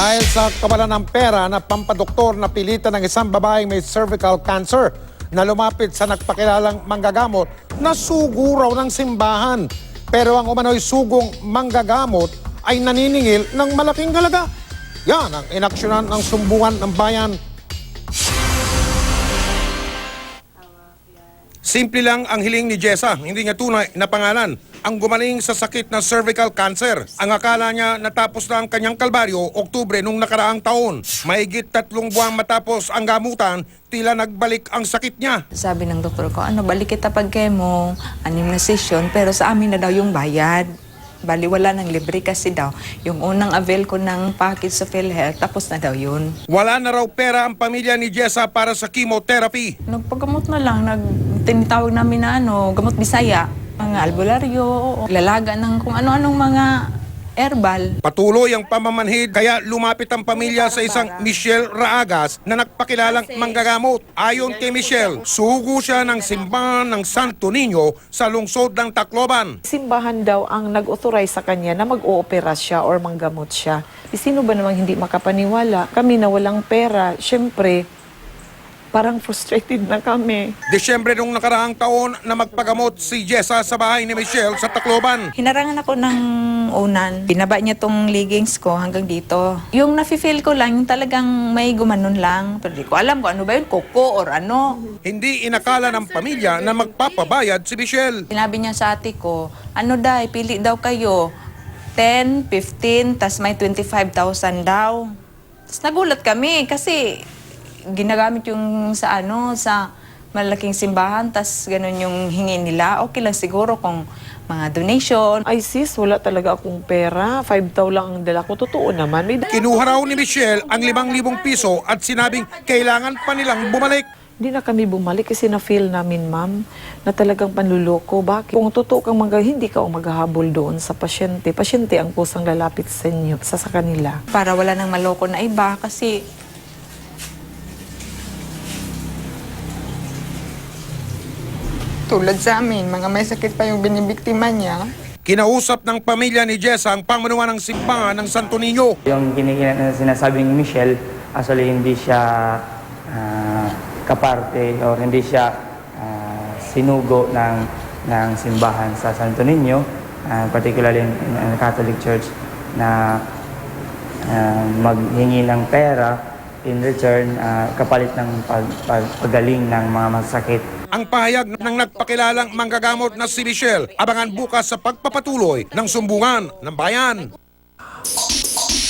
Dahil sa kawalan ng pera na pampadoktor na pilitan ng isang babaeng may cervical cancer na lumapit sa nagpakilalang manggagamot na sugo raw ng simbahan. Pero ang umano'y sugong manggagamot ay naniningil ng malaking halaga. Yan ang inaksyonan ng sumbungan ng bayan. Simple lang ang hiling ni Jessa, hindi niya tunay na pangalan. Ang gumaling sa sakit na cervical cancer. Ang akala niya natapos na ang kanyang kalbaryo Oktubre nung nakaraang taon. Mahigit 3 buwan matapos ang gamutan, tila nagbalik ang sakit niya. Sabi ng doktor ko, balik kita pag chemo, 6 na session, pero sa amin na daw yung bayad. Bali, wala ng libre kasi daw. Yung unang avail ko ng package sa PhilHealth, tapos na daw yun. Wala na raw pera ang pamilya ni Jessa para sa chemotherapy. Nagpagamot na lang, tinitawag namin na gamot Bisaya. Mga albularyo, lalaga ng kung ano-anong mga herbal. Patuloy ang pamamanhid kaya lumapit ang pamilya sa isang Michelle Raagas na nagpakilalang manggagamot. Ayon kay Michelle, sugo siya ng simbahan ng Santo Niño sa lungsod ng Tacloban. Simbahan daw ang nag-authorize sa kanya na mag-oopera siya or manggamot siya. Sino ba namang hindi makapaniwala? Kami na walang pera, syempre, parang frustrated na kami. Desyembre nung nakaraang taon na magpagamot si Jessa sa bahay ni Michelle sa Tacloban. Hinarangan ako ng unan. Binaba niya tong leggings ko hanggang dito. Yung nafe-feel ko lang, yung talagang may gumanon lang. Pero di ko alam kung ano ba yun, koko or ano. Hindi inakala ng pamilya na magpapabayad si Michelle. Sinabi niya sa ate ko, pili daw kayo. 10, 15, tas may 25,000 daw. Tas nagulat kami kasi ginagamit yung sa malaking simbahan, tas ganun yung hingi nila. Okay lang siguro kung mga donation. Ay sis, wala talaga akong pera. 5,000 lang ang dala ko. Totoo naman. Kinuha raw ni Michelle ang 5,000 piso at sinabing kailangan pa nilang bumalik. Hindi na kami bumalik kasi na-feel namin, ma'am, na talagang panluloko. Bakit? Kung totoo kang hindi ka maghahabol doon sa pasyente. Pasyente ang kusang lalapit sa inyo, sa kanila. Para wala nang maloko na iba kasi tulad sa amin, mga may sakit pa yung binibiktima niya. Kinausap ng pamilya ni Jessa ang pamunuan ng simbahan ng Santo Niño. Yung sinasabi ni Michelle, actually hindi siya kaparte o hindi siya sinugo ng simbahan sa Santo Niño, particularly in the Catholic Church, na maghingi ng pera in return kapalit ng pagaling ng mga masakit. Ang pahayag ng nagpakilalang manggagamot na si Michelle, abangan bukas sa pagpapatuloy ng sumbungan ng bayan.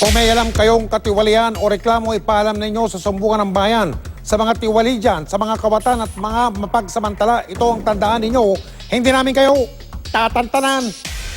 Kung may alam kayong katiwalian o reklamo, ipaalam ninyo sa sumbungan ng bayan. Sa mga tiwali dyan, sa mga kawatan at mga mapagsamantala, ito ang tandaan ninyo, hindi namin kayo tatantanan.